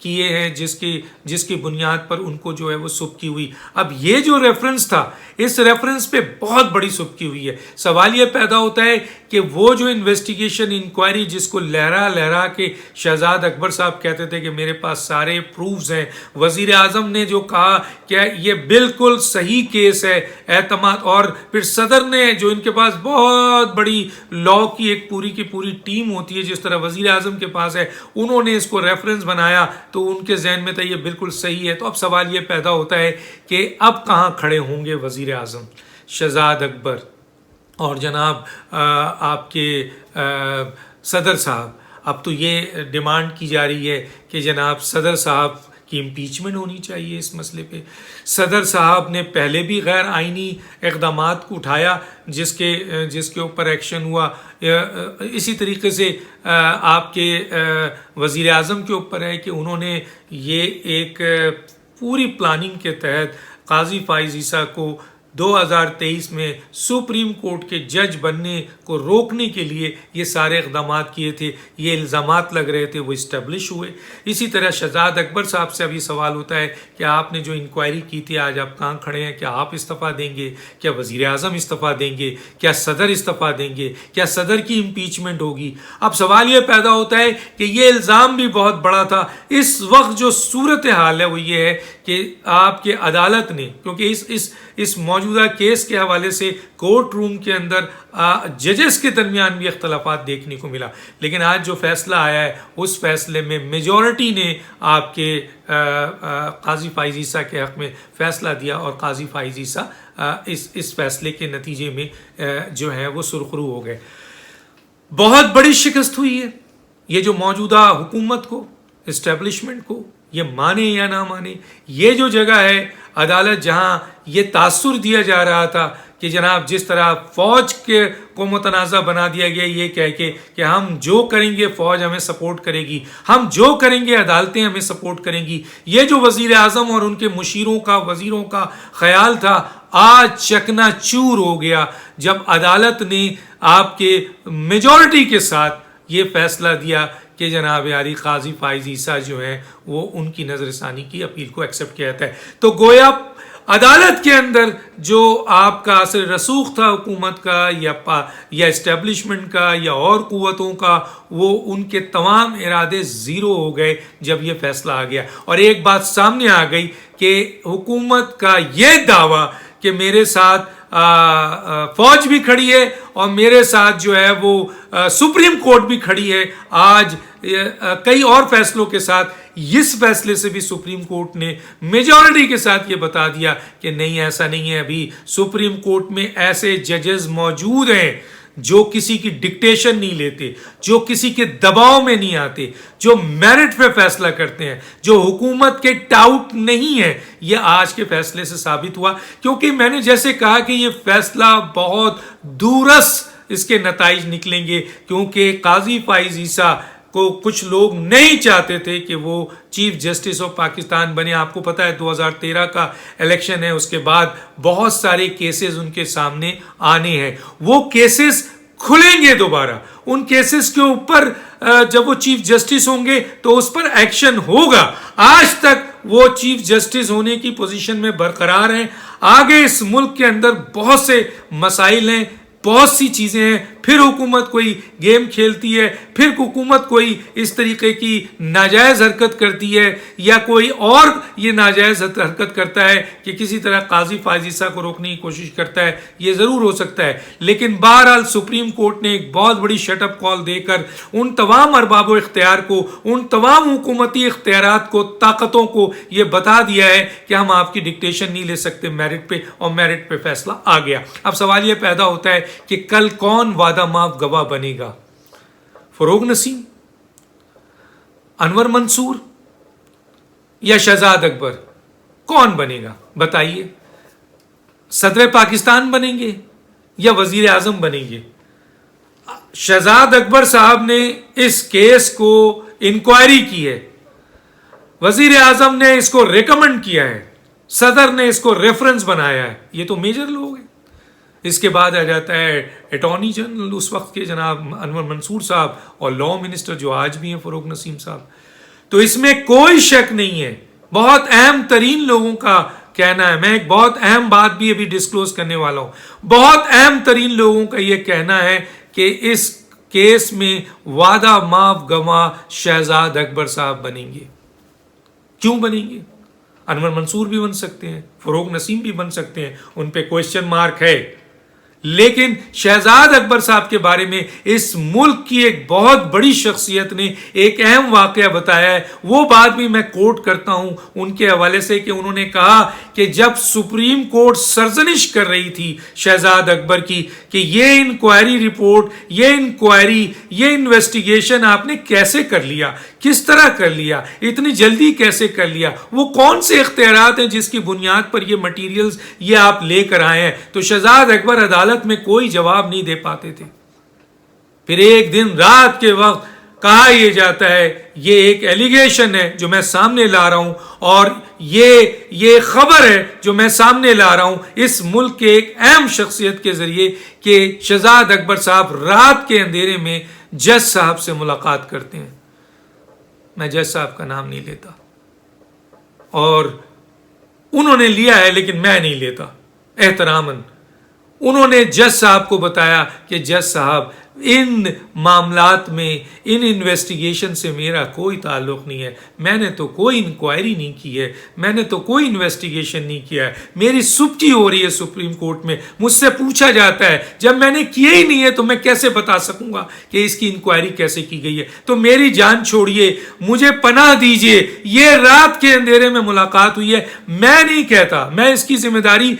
کیے ہیں جس کی بنیاد پر ان کو جو ہے وہ سبکی ہوئی. اب یہ جو ریفرنس تھا اس ریفرنس پہ بہت بڑی سبکی ہوئی ہے. سوال یہ پیدا ہوتا ہے کہ وہ جو انویسٹیگیشن انکوائری جس کو لہرا کے شہزاد اکبر صاحب کہتے تھے کہ میرے پاس سارے پروفز ہیں, وزیر اعظم نے جو کہا کہ یہ بالکل صحیح کیس ہے, اعتماد, اور پھر صدر نے جو ان کے پاس بہت بڑی لا کی ایک پوری کی پوری ٹیم ہوتی ہے جس طرح وزیر اعظم کے پاس ہے, انہوں نے اس کو ریفرنس بنایا تو ان کے ذہن میں تھا یہ بالکل صحیح ہے. تو اب سوال یہ پیدا ہوتا ہے کہ اب کہاں کھڑے ہوں گے وزیر اعظم, شہزاد اکبر اور جناب آپ کے صدر صاحب. اب تو یہ ڈیمانڈ کی جا رہی ہے کہ جناب صدر صاحب کی امپیچمنٹ ہونی چاہیے اس مسئلے پہ. صدر صاحب نے پہلے بھی غیر آئینی اقدامات کو اٹھایا جس کے اوپر ایکشن ہوا. اسی طریقے سے آپ کے وزیر اعظم کے اوپر ہے کہ انہوں نے یہ ایک پوری پلاننگ کے تحت قاضی فائز عیسیٰ کو 2023 میں سپریم کورٹ کے جج بننے کو روکنے کے لیے یہ سارے اقدامات کیے تھے. یہ الزامات لگ رہے تھے وہ اسٹیبلش ہوئے. اسی طرح شہزاد اکبر صاحب سے ابھی سوال ہوتا ہے کہ آپ نے جو انکوائری کی تھی آج آپ کہاں کھڑے ہیں, کیا آپ استعفیٰ دیں گے, کیا وزیر اعظم استعفیٰ دیں گے, کیا صدر استعفیٰ دیں گے, کیا صدر کی امپیچمنٹ ہوگی. اب سوال یہ پیدا ہوتا ہے کہ یہ الزام بھی بہت بڑا تھا. اس وقت جو صورتحال ہے وہ یہ ہے کہ آپ کے عدالت نے, کیونکہ اس موجودہ کیس کے حوالے سے کورٹ روم کے اندر ججز کے درمیان بھی اختلافات دیکھنے کو ملا, لیکن آج جو فیصلہ آیا ہے اس فیصلے میں میجورٹی نے آپ کے قاضی فائز عیسیٰ کے حق میں فیصلہ دیا اور قاضی فائز عیسیٰ اس فیصلے کے نتیجے میں جو ہے وہ سرخرو ہو گئے. بہت بڑی شکست ہوئی ہے. یہ جو موجودہ حکومت کو, اسٹیبلشمنٹ کو, یہ مانے یا نہ مانے, یہ جو جگہ ہے عدالت جہاں یہ تاثر دیا جا رہا تھا کہ جناب جس طرح فوج کو متنازع بنا دیا گیا یہ کہہ کے کہ ہم جو کریں گے فوج ہمیں سپورٹ کرے گی, ہم جو کریں گے عدالتیں ہمیں سپورٹ کریں گی, یہ جو وزیر اعظم اور ان کے مشیروں کا وزیروں کا خیال تھا آج چکنا چور ہو گیا جب عدالت نے آپ کے میجورٹی کے ساتھ یہ فیصلہ دیا کہ جناب یاری قاضی فائز عیسیٰ جو ہیں وہ ان کی نظر ثانی کی اپیل کو ایکسیپٹ کیا جاتا ہے. تو گویا عدالت کے اندر جو آپ کا اثر رسوخ تھا حکومت کا یا اسٹیبلشمنٹ کا یا اور قوتوں کا, وہ ان کے تمام ارادے زیرو ہو گئے جب یہ فیصلہ آ گیا. اور ایک بات سامنے آ گئی کہ حکومت کا یہ دعویٰ کہ میرے ساتھ فوج بھی کھڑی ہے اور میرے ساتھ جو ہے وہ سپریم کورٹ بھی کھڑی ہے, آج کئی اور فیصلوں کے ساتھ اس فیصلے سے بھی سپریم کورٹ نے میجورٹی کے ساتھ یہ بتا دیا کہ نہیں ایسا نہیں ہے. ابھی سپریم کورٹ میں ایسے ججز موجود ہیں جو کسی کی ڈکٹیشن نہیں لیتے, جو کسی کے دباؤ میں نہیں آتے, جو میرٹ پہ فیصلہ کرتے ہیں, جو حکومت کے ٹاؤٹ نہیں ہے. یہ آج کے فیصلے سے ثابت ہوا, کیونکہ میں نے جیسے کہا کہ یہ فیصلہ بہت دورس اس کے نتائج نکلیں گے, کیونکہ قاضی فائز عیسیٰ کو کچھ لوگ نہیں چاہتے تھے کہ وہ چیف جسٹس آف پاکستان بنے. آپ کو پتا ہے 2013 کا الیکشن ہے, اس کے بعد بہت سارے کیسز ان کے سامنے آنے ہیں. وہ کیسز کھلیں گے دوبارہ, ان کیسز کے اوپر جب وہ چیف جسٹس ہوں گے تو اس پر ایکشن ہوگا. آج تک وہ چیف جسٹس ہونے کی پوزیشن میں برقرار ہیں. آگے اس ملک کے اندر بہت سے مسائل ہیں, بہت سی چیزیں ہیں. پھر حکومت کوئی گیم کھیلتی ہے, پھر حکومت کوئی اس طریقے کی ناجائز حرکت کرتی ہے, یا کوئی اور یہ ناجائز حرکت کرتا ہے کہ کسی طرح قاضی فائز عیسیٰ کو روکنے کی کوشش کرتا ہے. یہ ضرور ہو سکتا ہے, لیکن بہرحال سپریم کورٹ نے ایک بہت بڑی شٹ اپ کال دے کر ان تمام ارباب و اختیار کو, ان تمام حکومتی اختیارات کو, طاقتوں کو یہ بتا دیا ہے کہ ہم آپ کی ڈکٹیشن نہیں لے سکتے میرٹ پہ, اور میرٹ پہ فیصلہ آ گیا. اب سوال یہ پیدا ہوتا ہے کہ کل کون وعدہ معاف گواہ بنے گا؟ فروغ نسیم, انور منصور یا شہزاد اکبر؟ کون بنے گا بتائیے؟ صدر پاکستان بنیں گے یا وزیر اعظم بنیں گے؟ شہزاد اکبر صاحب نے اس کیس کو انکوائری کی ہے, وزیر اعظم نے اس کو ریکمنڈ کیا ہے, صدر نے اس کو ریفرنس بنایا ہے. یہ تو میجر لوگ ہیں. اس کے بعد آ جاتا ہے اٹارنی جنرل اس وقت کے جناب انور منصور صاحب, اور لا منسٹر جو آج بھی ہیں فروغ نسیم صاحب. تو اس میں کوئی شک نہیں ہے. بہت اہم ترین لوگوں کا کہنا ہے, میں ایک بہت اہم بات بھی ابھی ڈسکلوز کرنے والا ہوں, بہت اہم ترین لوگوں کا یہ کہنا ہے کہ اس کیس میں وعدہ معاف گواہ شہزاد اکبر صاحب بنیں گے. کیوں بنیں گے؟ انور منصور بھی بن سکتے ہیں, فروغ نسیم بھی بن سکتے ہیں, ان پہ کوشچن مارک ہے, لیکن شہزاد اکبر صاحب کے بارے میں اس ملک کی ایک بہت بڑی شخصیت نے ایک اہم واقعہ بتایا ہے. وہ بات بھی میں کوٹ کرتا ہوں ان کے حوالے سے کہ انہوں نے کہا کہ جب سپریم کورٹ سرزنش کر رہی تھی شہزاد اکبر کی کہ یہ انکوائری رپورٹ, یہ انکوائری, یہ انویسٹیگیشن آپ نے کیسے کر لیا, کس طرح کر لیا, اتنی جلدی کیسے کر لیا, وہ کون سے اختیارات ہیں جس کی بنیاد پر یہ مٹیریلز یہ آپ لے کر آئے ہیں. تو شہزاد اکبر عدالت میں کوئی جواب نہیں دے پاتے تھے. پھر ایک دن رات کے وقت کہا یہ جاتا ہے یہ ایک ایلیگیشن ہے جو میں سامنے لا رہا ہوں, اور یہ خبر ہے جو میں سامنے لا رہا ہوں اس ملک کے ایک اہم شخصیت کے ذریعے کہ شہزاد اکبر صاحب رات کے اندھیرے میں جج صاحب سے ملاقات کرتے ہیں. میں جج صاحب کا نام نہیں لیتا, اور انہوں نے لیا ہے لیکن میں نہیں لیتا احتراماً. انہوں نے جج صاحب کو بتایا کہ جج صاحب ان معاملات میں ان انویسٹیگیشن سے میرا کوئی تعلق نہیں ہے, میں نے تو کوئی انکوائری نہیں کی ہے, میں نے تو کوئی انویسٹیگیشن نہیں کیا ہے, میری سبکی ہو رہی ہے سپریم کورٹ میں, مجھ سے پوچھا جاتا ہے, جب میں نے کیا ہی نہیں ہے تو میں کیسے بتا سکوں گا کہ اس کی انکوائری کیسے کی گئی ہے. تو میری جان چھوڑیے, مجھے پناہ دیجیے, یہ رات کے اندھیرے میں ملاقات ہوئی ہے, میں نہیں کہتا, میں اس کی ذمہ داری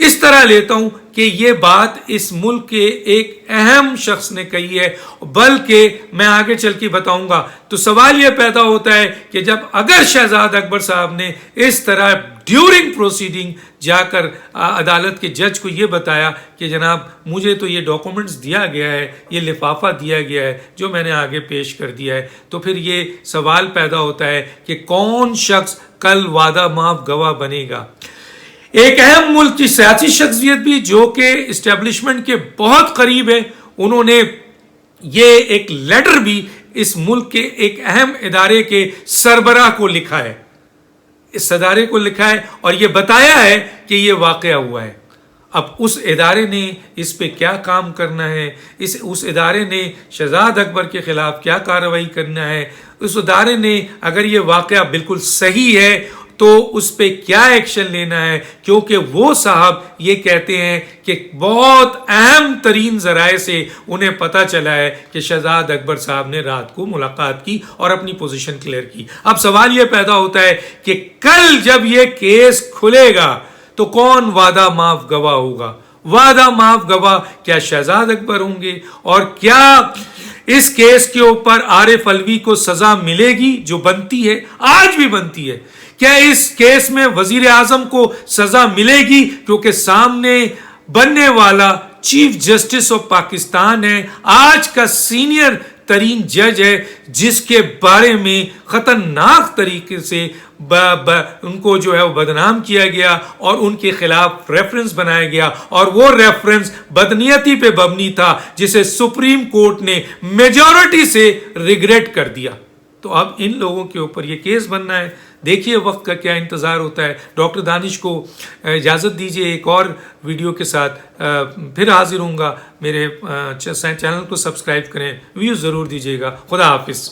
اس طرح لیتا ہوں کہ یہ بات اس ملک کے ایک اہم شخص نے کہی ہے, بلکہ میں آگے چل کے بتاؤں گا. تو سوال یہ پیدا ہوتا ہے کہ جب اگر شہزاد اکبر صاحب نے اس طرح ڈیورنگ پروسیڈنگ جا کر عدالت کے جج کو یہ بتایا کہ جناب مجھے تو یہ ڈاکومنٹس دیا گیا ہے, یہ لفافہ دیا گیا ہے جو میں نے آگے پیش کر دیا ہے, تو پھر یہ سوال پیدا ہوتا ہے کہ کون شخص کل وعدہ معاف گواہ بنے گا. ایک اہم ملک کی سیاسی شخصیت بھی جو کہ اسٹیبلشمنٹ کے بہت قریب ہے, انہوں نے یہ ایک لیٹر بھی اس ملک کے ایک اہم ادارے کے سربراہ کو لکھا ہے, اس ادارے کو لکھا ہے اور یہ بتایا ہے کہ یہ واقعہ ہوا ہے. اب اس ادارے نے اس پہ کیا کام کرنا ہے, اس ادارے نے شہزاد اکبر کے خلاف کیا کارروائی کرنا ہے, اس ادارے نے اگر یہ واقعہ بالکل صحیح ہے تو اس پہ کیا ایکشن لینا ہے, کیونکہ وہ صاحب یہ کہتے ہیں کہ بہت اہم ترین ذرائع سے انہیں پتہ چلا ہے کہ شہزاد اکبر صاحب نے رات کو ملاقات کی اور اپنی پوزیشن کلیئر کی. اب سوال یہ پیدا ہوتا ہے کہ کل جب یہ کیس کھلے گا تو کون وعدہ معاف گواہ ہوگا؟ وعدہ معاف گواہ کیا شہزاد اکبر ہوں گے؟ اور کیا اس کیس کے اوپر عارف علوی کو سزا ملے گی جو بنتی ہے, آج بھی بنتی ہے؟ کیا اس کیس میں وزیر اعظم کو سزا ملے گی کیونکہ سامنے بننے والا چیف جسٹس آف پاکستان ہے, آج کا سینئر ترین جج ہے, جس کے بارے میں خطرناک طریقے سے ان کو جو ہے وہ بدنام کیا گیا اور ان کے خلاف ریفرنس بنایا گیا, اور وہ ریفرنس بدنیتی پہ مبنی تھا جسے سپریم کورٹ نے میجورٹی سے ریگریٹ کر دیا. تو اب ان لوگوں کے اوپر یہ کیس بننا ہے. دیکھیے وقت کا کیا انتظار ہوتا ہے. ڈاکٹر دانش کو اجازت دیجیے, ایک اور ویڈیو کے ساتھ پھر حاضر ہوں گا. میرے چینل کو سبسکرائب کریں, ویوز ضرور دیجیے گا. خدا حافظ.